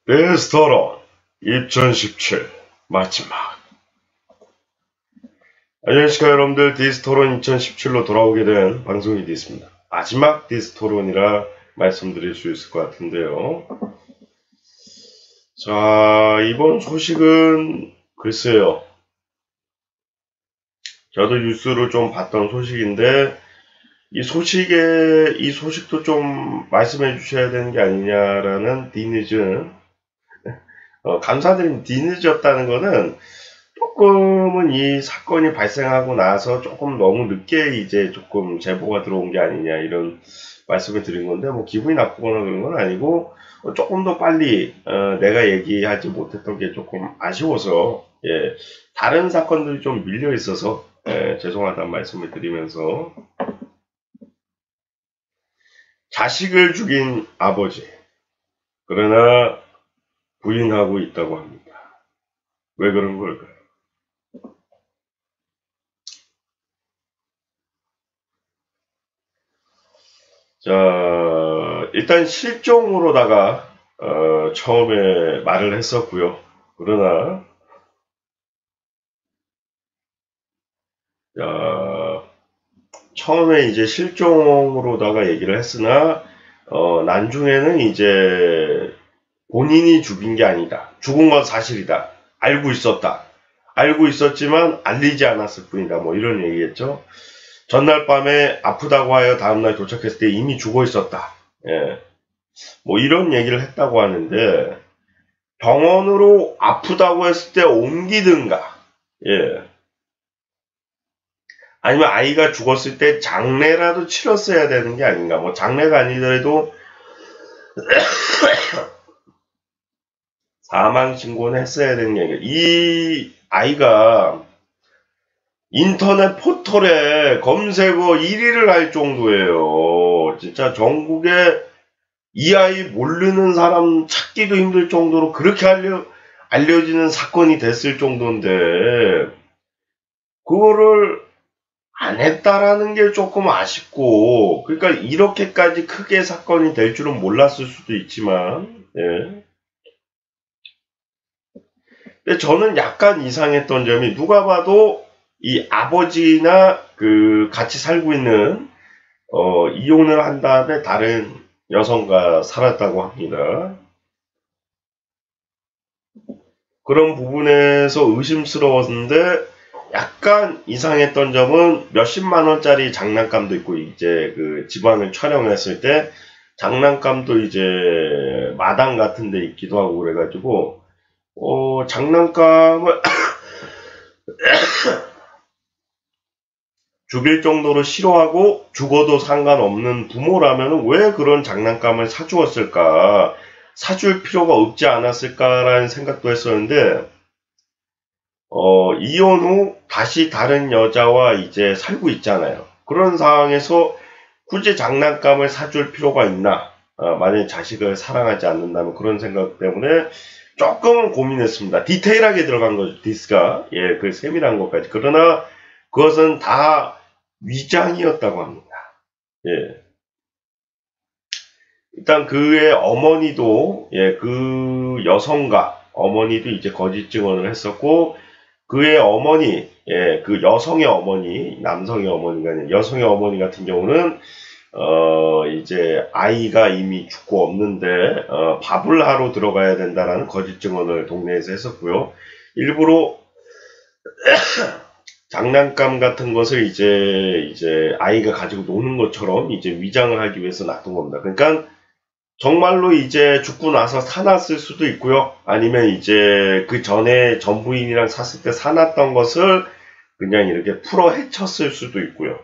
데스토론 2017 마지막. 안녕하십니까 여러분들, 디스토론 2017로 돌아오게 된 방송이 됐습니다. 마지막 디스토론이라 말씀드릴 수 있을 것 같은데요. 자, 이번 소식은 글쎄요, 저도 뉴스로 좀 봤던 소식인데 이 소식도 좀 말씀해 주셔야 되는 게 아니냐라는 감사드립니다. 뒤늦었다는 거는 조금은 이 사건이 발생하고 나서 조금 너무 늦게 이제 조금 제보가 들어온 게 아니냐, 이런 말씀을 드린 건데, 뭐 기분이 나쁘거나 그런 건 아니고, 조금 더 빨리 내가 얘기하지 못했던 게 조금 아쉬워서, 다른 사건들이 좀 밀려 있어서 죄송하다는 말씀을 드리면서, 자식을 죽인 아버지, 그러나 부인하고 있다고 합니다. 왜 그런 걸까요? 자, 일단 실종으로다가 처음에 말을 했었고요. 그러나 처음에 이제 실종으로다가 얘기를 했으나 나중에는 이제 본인이 죽인 게 아니다, 죽은 건 사실이다, 알고 있었다, 알고 있었지만 알리지 않았을 뿐이다, 뭐 이런 얘기겠죠. 전날 밤에 아프다고 하여 다음날 도착했을 때 이미 죽어 있었다, 뭐 이런 얘기를 했다고 하는데, 병원으로 아프다고 했을 때 옮기든가, 아니면 아이가 죽었을 때 장례라도 치렀어야 되는 게 아닌가. 뭐 장례가 아니더라도 사망 신고는 했어야 되는 게 아닌가. 이 아이가 인터넷 포털에 검색어 1위를 할 정도예요. 진짜 전국에 이 아이 모르는 사람 찾기도 힘들 정도로 그렇게 알려지는 사건이 됐을 정도인데, 그거를 안 했다라는 게 조금 아쉽고, 그러니까 이렇게까지 크게 사건이 될 줄은 몰랐을 수도 있지만, 근데 저는 약간 이상했던 점이, 누가 봐도 이 아버지나 같이 살고 있는 이혼을 한 다음에 다른 여성과 살았다고 합니다. 그런 부분에서 의심스러웠는데, 약간 이상했던 점은 몇십만 원짜리 장난감도 있고, 이제 집안을 촬영했을 때 장난감도 이제 마당 같은 데 있기도 하고 그래가지고, 장난감을 죽일 정도로 싫어하고 죽어도 상관없는 부모라면 왜 그런 장난감을 사주었을까, 사줄 필요가 없지 않았을까라는 생각도 했었는데, 이혼 후 다시 다른 여자와 이제 살고 있잖아요. 그런 상황에서 굳이 장난감을 사줄 필요가 있나? 만약에 자식을 사랑하지 않는다면, 그런 생각 때문에 조금은 고민했습니다. 디테일하게 들어간 거죠, 디스가. 그 세밀한 것까지. 그러나 그것은 다 위장이었다고 합니다. 일단 그의 어머니도, 그 여성과 어머니도 이제 거짓 증언을 했었고, 그의 어머니, 그 여성의 어머니, 남성의 어머니가 아니라 여성의 어머니 같은 경우는, 이제 아이가 이미 죽고 없는데, 밥을 하러 들어가야 된다라는 거짓 증언을 동네에서 했었고요. 일부러, 장난감 같은 것을 이제 아이가 가지고 노는 것처럼 이제 위장을 하기 위해서 놔둔 겁니다. 그러니까, 정말로 이제 죽고 나서 사놨을 수도 있고요. 아니면 이제 그 전에 전 부인이랑 샀을 때 사놨던 것을 그냥 이렇게 풀어 헤쳤을 수도 있고요.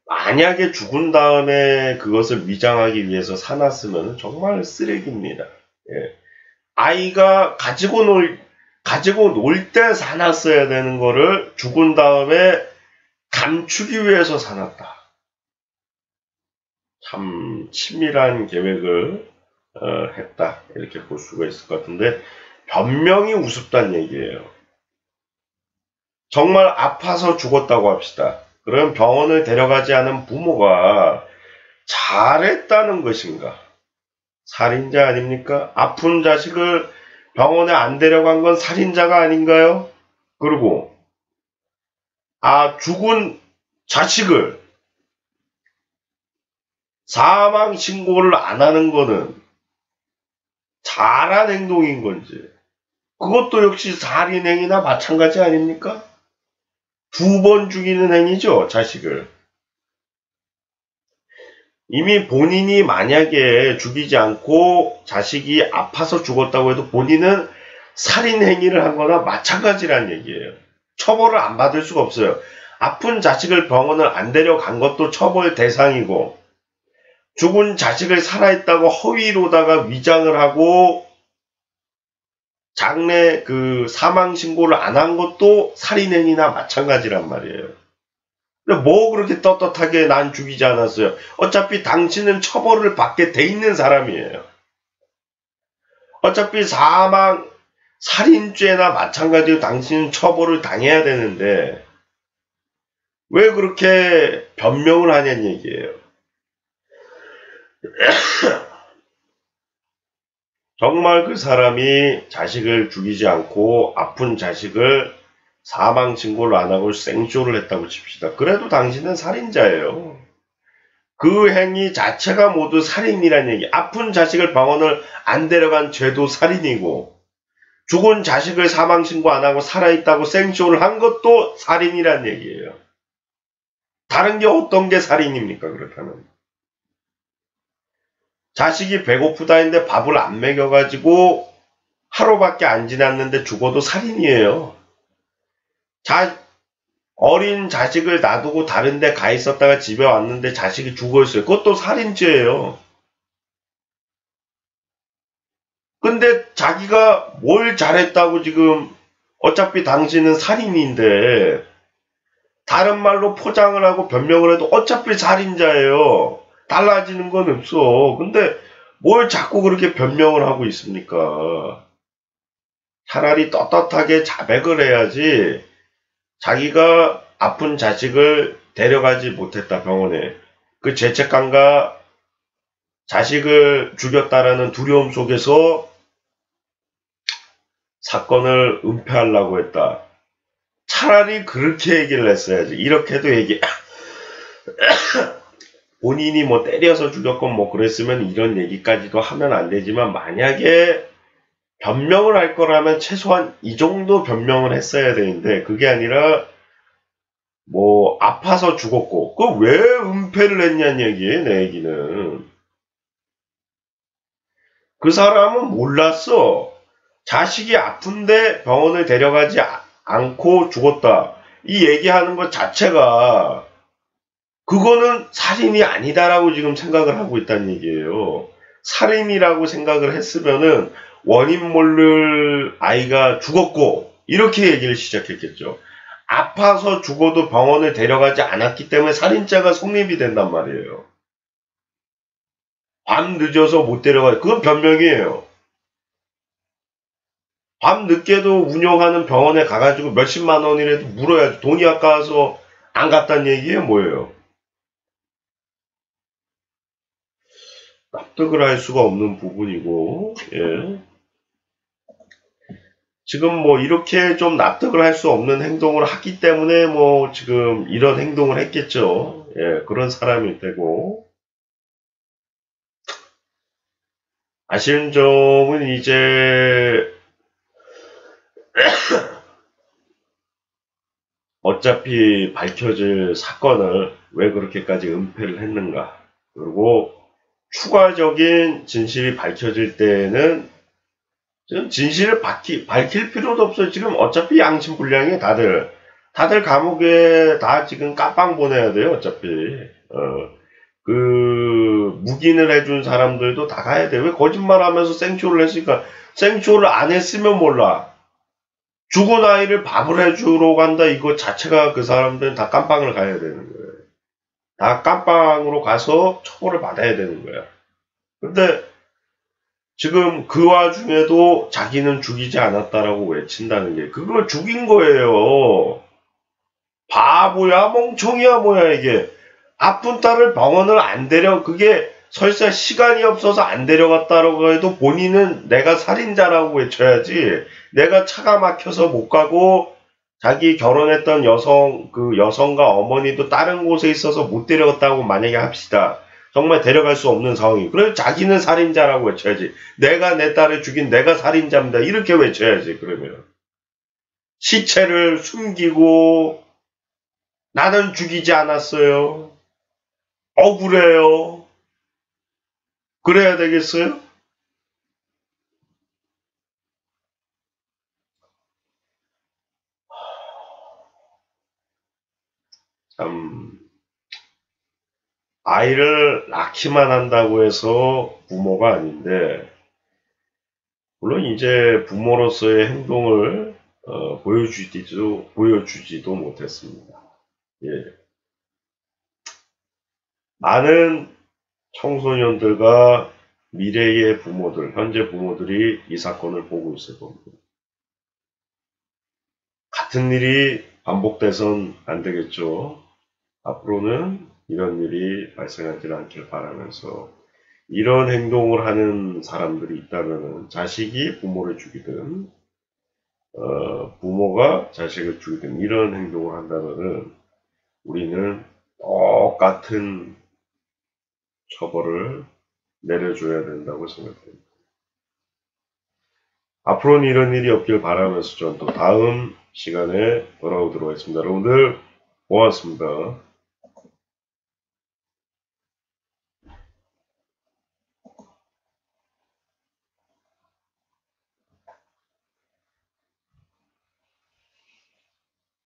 만약에 죽은 다음에 그것을 위장하기 위해서 사놨으면 정말 쓰레기입니다. 아이가 가지고 놀 때 사놨어야 되는 거를 죽은 다음에 감추기 위해서 사놨다. 참 치밀한 계획을 했다, 이렇게 볼 수가 있을 것 같은데, 변명이 우습다는 얘기예요. 정말 아파서 죽었다고 합시다. 그럼 병원을 데려가지 않은 부모가 잘했다는 것인가? 살인자 아닙니까? 아픈 자식을 병원에 안 데려간 건 살인자가 아닌가요? 그리고 죽은 자식을 사망 신고를 안 하는 거는 잘한 행동인 건지, 그것도 역시 살인행위나 마찬가지 아닙니까? 2번 죽이는 행위죠, 자식을. 이미 본인이 만약에 죽이지 않고 자식이 아파서 죽었다고 해도 본인은 살인행위를 한 거나 마찬가지란 얘기예요. 처벌을 안 받을 수가 없어요. 아픈 자식을 병원을 안 데려간 것도 처벌 대상이고, 죽은 자식을 살아있다고 허위로다가 위장을 하고 장례 사망 신고를 안 한 것도 살인행위나 마찬가지란 말이에요. 근데 뭐 그렇게 떳떳하게 난 죽이지 않았어요. 어차피 당신은 처벌을 받게 돼 있는 사람이에요. 어차피 살인죄나 마찬가지로 당신은 처벌을 당해야 되는데 왜 그렇게 변명을 하냐는 얘기예요. 정말 그 사람이 자식을 죽이지 않고 아픈 자식을 사망 신고를 안 하고 생쇼를 했다고 칩시다. 그래도 당신은 살인자예요. 그 행위 자체가 모두 살인이란 얘기. 아픈 자식을 병원을 안 데려간 죄도 살인이고, 죽은 자식을 사망 신고 안 하고 살아있다고 생쇼를 한 것도 살인이란 얘기예요. 다른 게 어떤 게 살인입니까, 그렇다면? 자식이 배고프다 했는데 밥을 안 먹여가지고 하루밖에 안 지났는데 죽어도 살인이에요. 어린 자식을 놔두고 다른 데 가 있었다가 집에 왔는데 자식이 죽어있어요. 그것도 살인죄예요. 근데 자기가 뭘 잘했다고 지금, 어차피 당신은 살인인데 다른 말로 포장을 하고 변명을 해도 어차피 살인자예요. 달라지는 건 없어. 근데 뭘 자꾸 그렇게 변명을 하고 있습니까? 차라리 떳떳하게 자백을 해야지. 자기가 아픈 자식을 데려가지 못했다, 병원에. 그 죄책감과 자식을 죽였다라는 두려움 속에서 사건을 은폐하려고 했다. 차라리 그렇게 얘기를 했어야지. 이렇게도 본인이 뭐 때려서 죽였건 뭐 그랬으면 이런 얘기까지도 하면 안 되지만, 만약에 변명을 할 거라면 최소한 이 정도 변명을 했어야 되는데, 그게 아니라 뭐 아파서 죽었고, 그 왜 은폐를 했냐는 얘기예요. 내 얘기는 그 사람은 몰랐어. 자식이 아픈데 병원을 데려가지 않고 죽었다, 이 얘기하는 것 자체가 그거는 살인이 아니다라고 지금 생각을 하고 있다는 얘기예요. 살인이라고 생각을 했으면은 원인 모를 아이가 죽었고 이렇게 얘기를 시작했겠죠. 아파서 죽어도 병원을 데려가지 않았기 때문에 살인죄가 성립이 된단 말이에요. 밤 늦어서 못 데려가요. 그건 변명이에요. 밤 늦게도 운영하는 병원에 가가지고 몇십만 원이라도 물어야지. 돈이 아까워서 안 갔다는 얘기예요, 뭐예요? 납득을 할 수가 없는 부분이고, 예. 지금 뭐 이렇게 좀 납득을 할 수 없는 행동을 하기 때문에 뭐 지금 이런 행동을 했겠죠. 예, 그런 사람일 테고. 아쉬운 점은 이제 어차피 밝혀질 사건을 왜 그렇게까지 은폐를 했는가. 그리고 추가적인 진실이 밝혀질 때는 지금 진실을 밝힐 필요도 없어요. 지금 어차피 양심불량이에요. 다들 감옥에 다 지금 깜빵 보내야 돼요. 어차피 묵인을 해준 사람들도 다 가야 돼요. 왜 거짓말하면서 생쇼를 했으니까. 생쇼를 안 했으면 몰라. 죽은 아이를 밥을 해주러 간다, 이거 자체가 그 사람들은 다 깜빵을 가야 되는 거예요. 다 깜빵으로 가서 처벌을 받아야 되는 거야. 근데 지금 그 와중에도 자기는 죽이지 않았다라고 외친다는 게, 그걸 죽인 거예요. 바보야 멍청이야 뭐야 이게. 아픈 딸을 병원을 안 그게 설사 시간이 없어서 안 데려갔다라고 해도 본인은 내가 살인자라고 외쳐야지. 내가 차가 막혀서 못 가고 자기 결혼했던 여성과 어머니도 다른 곳에 있어서 못 데려갔다고 만약에 합시다. 정말 데려갈 수 없는 상황이. 그래서 자기는 살인자라고 외쳐야지. 내가 내 딸을 죽인 내가 살인자입니다. 이렇게 외쳐야지. 그러면 시체를 숨기고 나는 죽이지 않았어요. 억울해요. 그래야 되겠어요? 참, 아이를 낳기만 한다고 해서 부모가 아닌데, 물론 이제 부모로서의 행동을 보여주지도 못했습니다. 예. 많은 청소년들과 미래의 부모들, 현재 부모들이 이 사건을 보고 있을 겁니다. 같은 일이 반복돼선 안 되겠죠. 앞으로는 이런 일이 발생하지 않길 바라면서 이런 행동을 하는 사람들이 있다면 자식이 부모를 죽이든 부모가 자식을 죽이든 이런 행동을 한다면 우리는 똑같은 처벌을 내려줘야 된다고 생각합니다. 앞으로는 이런 일이 없길 바라면서 저는 또 다음 시간에 돌아오도록 하겠습니다. 여러분들 고맙습니다.